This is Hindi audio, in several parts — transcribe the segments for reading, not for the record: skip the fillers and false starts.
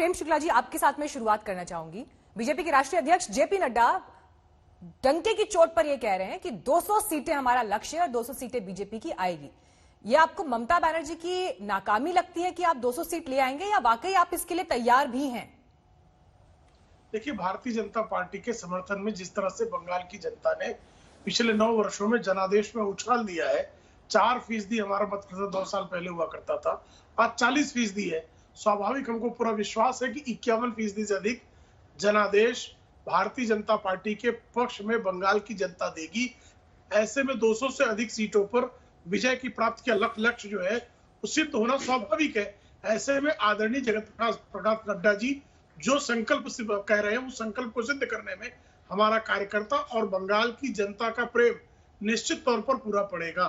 प्रेम शुक्ला जी, आपके साथ में शुरुआत करना चाहूंगी। बीजेपी के राष्ट्रीय अध्यक्ष जेपी नड्डा डंके की चोट पर यह कह रहे हैं कि 200 सीटें हमारा लक्ष्य है और 200 सीटें बीजेपी की आएगी। यह आपको ममता बनर्जी की नाकामी लगती है कि आप 200 सीट ले आएंगे, या वाकई आप इसके लिए तैयार भी हैं? देखिए, भारतीय जनता पार्टी के समर्थन में जिस तरह से बंगाल की जनता ने पिछले 9 वर्षों में जनादेश में उछाल दिया है, 4% हमारा मत प्रतिशत 2 साल पहले हुआ करता था, आज 40% है। स्वाभाविक हमको पूरा विश्वास है कि 51% से अधिक जनादेश भारतीय जनता पार्टी के पक्ष में बंगाल की जनता देगी। ऐसे में 200 से अधिक सीटों पर विजय की प्राप्ति का लक्ष्य जो है वो सिद्ध होना स्वाभाविक है। ऐसे में आदरणीय जगत प्रकाश नड्डा जी जो संकल्प कह रहे हैं, उस संकल्प को सिद्ध करने में हमारा कार्यकर्ता और बंगाल की जनता का प्रेम निश्चित तौर पर पूरा पड़ेगा।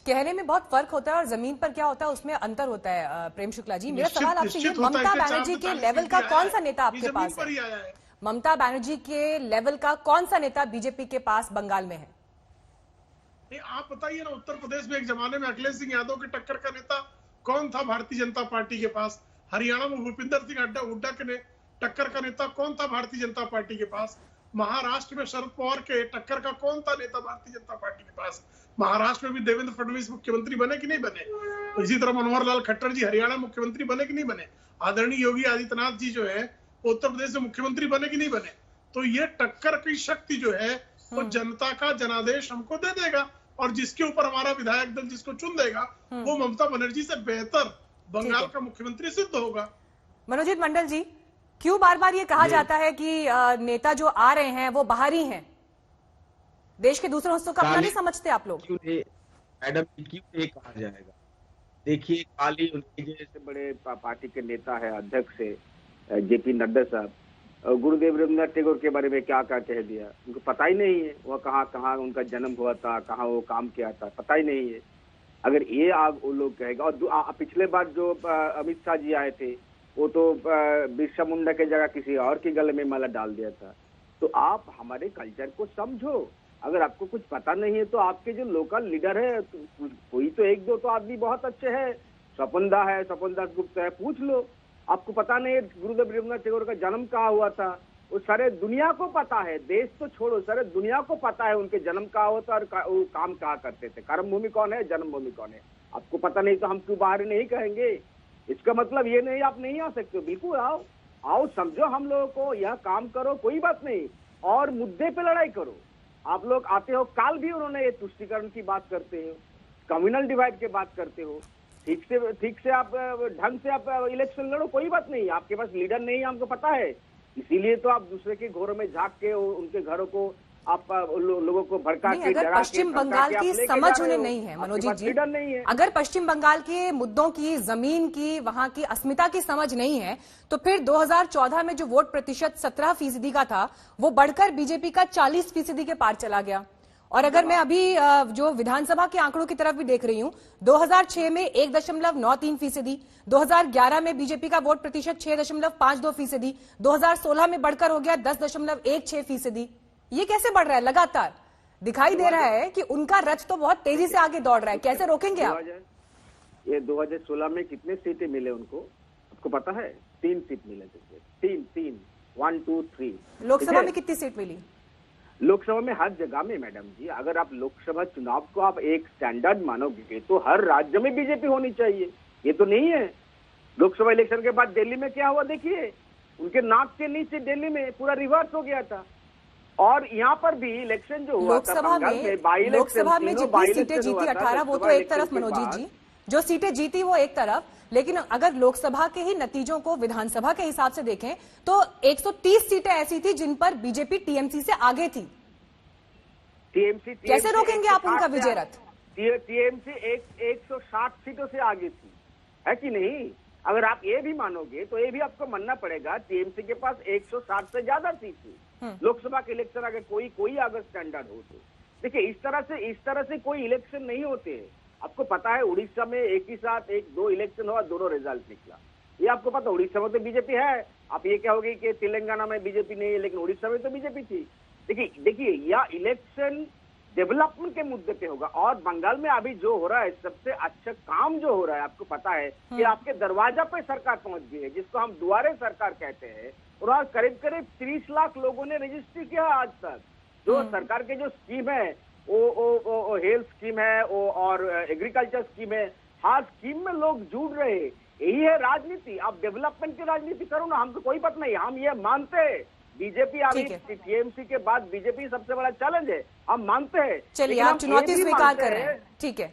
कहने में बहुत फर्क होता है और जमीन पर क्या होता है उसमें अंतर होता है। प्रेम शुक्ला जी, मेरा सवाल आपसे ये, ममता बनर्जी के लेवल का कौन सा नेता आपके पास है? ममता बनर्जी के लेवल का कौन सा नेता बीजेपी के पास बंगाल में है? आप बताइए ना, उत्तर प्रदेश में एक जमाने में अखिलेश सिंह यादव के टक्कर का नेता कौन था भारतीय जनता पार्टी के पास? हरियाणा में भूपिंदर सिंह हुड्डा के टक्कर का नेता कौन था भारतीय जनता पार्टी के पास? महाराष्ट्र में शरद पवार के टक्कर का कौन था नेता भारतीय जनता पार्टी के पास? महाराष्ट्र में भी देवेंद्र फडणवीस मुख्यमंत्री बने कि नहीं बने? तो इसी तरह मनोहर लाल खट्टर जी हरियाणा मुख्यमंत्री बने कि नहीं बने? आदरणीय योगी आदित्यनाथ जी जो है उत्तर प्रदेश में मुख्यमंत्री बने कि नहीं बने? तो ये टक्कर की शक्ति जो है वो जनता का जनादेश हमको दे देगा, और जिसके ऊपर हमारा विधायक दल जिसको चुन देगा वो ममता बनर्जी से बेहतर बंगाल का मुख्यमंत्री सिद्ध होगा। मनोजीत मंडल जी, क्यों बार बार ये कहा जाता है कि नेता जो आ रहे हैं वो बाहरी हैं? देश के दूसरे हिस्सों का अपना नहीं समझते आप लोग? मैडम, क्यों ये कहा जाएगा? देखिए, खाली उनके जैसे बड़े पार्टी के नेता है, अध्यक्ष है जेपी नड्डा साहब, गुरुदेव रविन्द्रनाथ टैगोर के बारे में क्या क्या कह दिया, उनको पता ही नहीं है वह कहाँ उनका जन्म हुआ था, कहाँ वो काम किया था, पता ही नहीं है। अगर ये आप वो लोग कहेगा, और पिछले बार जो अमित शाह जी आए थे वो तो बिरसा मुंडा के जगह किसी और के गले में माला डाल दिया था। तो आप हमारे कल्चर को समझो। अगर आपको कुछ पता नहीं है तो आपके जो लोकल लीडर है, तो कोई तो एक दो तो आदमी बहुत अच्छे हैं, स्वपन दास गुप्त है, पूछ लो। आपको पता नहीं है गुरुदेव रविन्द्रनाथ टैगोर का जन्म कहाँ हुआ था? वो सारे दुनिया को पता है, देश तो छोड़ो, सारे दुनिया को पता है उनके जन्म कहाँ हुआ था और वो काम कहाँ करते थे। कर्म भूमि कौन है, जन्मभूमि कौन है? आपको पता नहीं तो हम क्यों बाहर नहीं कहेंगे? इसका मतलब ये नहीं आप नहीं आ सकते हो। बिल्कुल आओ, समझो हम लोगों को, यह काम करो, कोई बात नहीं, और मुद्दे पे लड़ाई करो। आप लोग आते हो, काल भी उन्होंने ये तुष्टीकरण की बात करते हो, कम्युनल डिवाइड की बात करते हो, ठीक से आप ढंग से आप इलेक्शन लड़ो, कोई बात नहीं। आपके पास लीडर नहीं है, हमको पता है, इसीलिए तो आप दूसरे के घरों में झांक के उनके घरों को आप लोगों को भड़का के, अगर पश्चिम बंगाल की समझ उन्हें नहीं है मनोजीत जी, अगर पश्चिम बंगाल के मुद्दों की, जमीन की, वहां की अस्मिता की समझ नहीं है, तो फिर 2014 में जो वोट प्रतिशत 17% का था वो बढ़कर बीजेपी का 40% के पार चला गया। और अगर मैं अभी जो विधानसभा के आंकड़ों की तरफ भी देख रही हूं, 2006 में 1.93%, 2011 में बीजेपी का वोट प्रतिशत 6.52%, 2016 में बढ़कर हो गया 10.16%। ये कैसे बढ़ रहा है? लगातार दिखाई दे रहा है कि उनका रथ तो बहुत तेजी से आगे दौड़ रहा है। कैसे रोकेंगे आप? ये 2016 में कितने सीटें मिले उनको, आपको पता है? 3 सीट मिले थे, 3 1 2 3। लोकसभा में कितनी सीट मिली? लोकसभा में हर जगह में मैडम जी, अगर आप लोकसभा चुनाव को आप एक स्टैंडर्ड मानोगे तो हर राज्य में बीजेपी होनी चाहिए। ये तो नहीं है। लोकसभा इलेक्शन के बाद दिल्ली में क्या हुआ देखिए, उनके नाक के नीचे दिल्ली में पूरा रिवर्स हो गया था। और यहाँ पर भी इलेक्शन जो हुआ था लोकसभा में जितनी सीटें जीती 18, वो तो एक तरफ मनोजीत जी, जो सीटें जीती वो एक तरफ, लेकिन अगर लोकसभा के ही नतीजों को विधानसभा के हिसाब से देखें तो 130 सीटें ऐसी थी जिन पर बीजेपी टीएमसी से आगे थी। टीएमसी कैसे रोकेंगे आप उनका विजय रथ? टीएमसी 160 सीटों से आगे थी, है कि नहीं? अगर आप ये भी मानोगे तो ये भी आपको मानना पड़ेगा, टीएमसी के पास 160 से ज्यादा सीट थी। लोकसभा के इलेक्शन अगर कोई अगर स्टैंडर्ड हो तो देखिए, इस तरह से कोई इलेक्शन नहीं होते हैं। आपको पता है उड़ीसा में एक ही साथ 1-2 इलेक्शन हुआ, दोनों रिजल्ट निकला, ये आपको पता। उड़ीसा में तो बीजेपी है, आप ये कहोगे कि तेलंगाना में बीजेपी नहीं है, लेकिन उड़ीसा में तो बीजेपी थी। देखिए यह इलेक्शन डेवलपमेंट के मुद्दे पे होगा। और बंगाल में अभी जो हो रहा है, सबसे अच्छा काम जो हो रहा है, आपको पता है कि आपके दरवाजा पे सरकार पहुंच गई है, जिसको हम दुआरे सरकार कहते हैं। और आज करीब करीब 30 लाख लोगों ने रजिस्ट्री किया आज तक। जो सरकार के जो स्कीम है, वो हेल्थ स्कीम है, और एग्रीकल्चर स्कीम है, हर स्कीम में लोग जुड़ रहे हैं। यही है राजनीति। आप डेवलपमेंट की राजनीति करो ना, हमको कोई बात नहीं, हम ये मानते हैं। बीजेपी अभी टीएमसी के बाद बीजेपी सबसे बड़ा चैलेंज है, हम मानते हैं। चलिए, आप चुनौती स्वीकार कर रहे हैं, ठीक है।